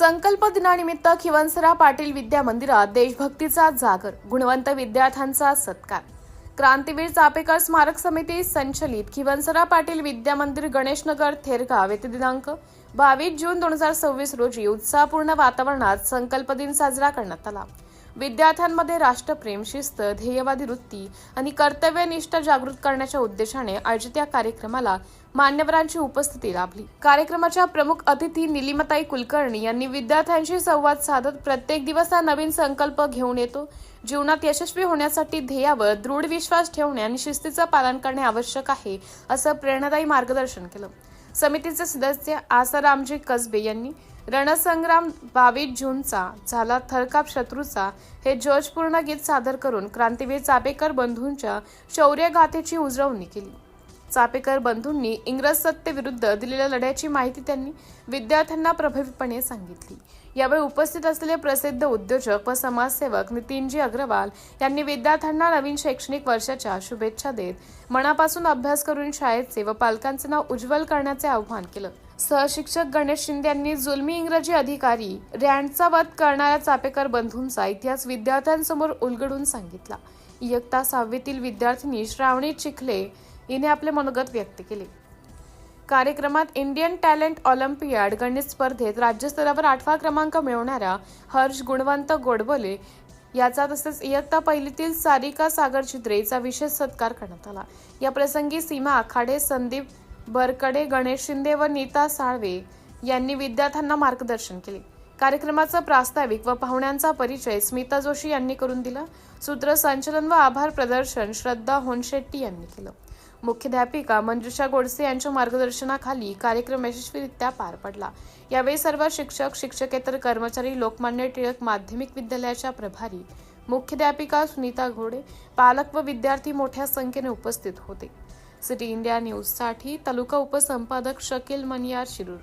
संकल्प दिनानिमित्त खिवसरा पाटील विद्या मंदिरात देशभक्तीचा जागर, गुणवंत विद्यार्थ्यांचा सत्कार। क्रांतीवीर चापेकर स्मारक समिती संचलित खिवसरा पाटील विद्या मंदिर गणेशनगर थेरगाव येथे दिनांक 22 जून 2026 रोजी उत्साहपूर्ण वातावरणात संकल्प दिन साजरा करण्यात आला। विद्यार्थ्यांमध्ये राष्ट्रप्रेम, शिस्त, ध्येयवादी वृत्ती आणि कर्तव्यनिष्ठ जागृत करण्याच्या उद्देशाने आयोजित या कार्यक्रमाला मान्यवरांची उपस्थिती लाभली। कार्यक्रमाच्या प्रमुख अतिथी निलिमाताई कुलकर्णी यांनी विद्यार्थ्यांशी संवाद साधत प्रत्येक दिवस हा नवीन संकल्प घेऊन येतो। जीवनात यशस्वी होण्यासाठी ध्येयावर दृढ विश्वास ठेवणे आणि शिस्तीचे पालन करणे आवश्यक आहे, असं प्रेरणादायी मार्गदर्शन केलं। समितीचे सदस्य आसारामजी कसबे यांनी रणसंग्राम 22 जूनचा झाला थरकाप शत्रूचा हे जोशपूर्ण गीत सादर करून क्रांतीवीर चापेकर बंधूंच्या शौर्यगाथेची उजळवणी केली। चापेकर बंधूंनी इंग्रज सत्तेविरुद्ध दिलेल्या लढ्याची माहिती त्यांनी विद्यार्थ्यांना प्रभावीपणे सांगितली। यावेळी उपस्थित असलेले प्रसिद्ध उद्योजक व समाजसेवक नितीनजी अग्रवाल यांनी विद्यार्थ्यांना नवीन शैक्षणिक वर्षाच्या शुभेच्छा देत मनापासून अभ्यास करून शाळेचे व पालकांचे नाव उज्ज्वल करण्याचे आवाहन केलं। सहशिक्षक गणेश शिंदे यांनी जुलमी इंग्रजी अधिकारी रँडचा वध करणाऱ्या चापेकर बंधूंचा इतिहास विद्यार्थ्यांसमोर उलगडून सांगितला। इयत्ता 6वीतील विद्यार्थिनी श्रावणी चिखले हिने आपले मनोगत व्यक्त केले। कार्यक्रमात इंडियन टॅलेंट ऑलिम्पियाड गणित स्पर्धेत राज्यस्तरावर 8वा क्रमांक मिळवणाऱ्या हर्ष गुणवंत गोडबोले याचा तसेच इयत्ता पहिलीतील सारिका सागर चित्रेचा विशेष सत्कार करण्यात आला। या प्रसंगी सीमा आखाडे, संदीप बरकडे, गणेश शिंदे व नीता साळवे यांनी विद्यार्थ्यांना मार्गदर्शन केले। कार्यक्रमाचा प्रास्ताविक व पाहुण्यांचा परिचय स्मिता जोशी यांनी करून दिला। सूत्रसंचलन व आभार प्रदर्शन श्रद्धा होनशेट्टी यांनी केलं। मुख्याध्यापिका मंजुषा गोडसे यांच्या मार्गदर्शनाखाली कार्यक्रम यशस्वीरित्या पार पडला। यावेळी सर्व शिक्षक, शिक्षकेतर कर्मचारी, लोकमान्य टिळक माध्यमिक विद्यालयाच्या प्रभारी, मुख्याध्यापिका सुनीता घोडे, पालक व विद्यार्थी मोठ्या संख्येने उपस्थित होते। सिटी इंडिया न्यूजसाठी तालुका उपसंपादक शकील मनियार, शिरूर।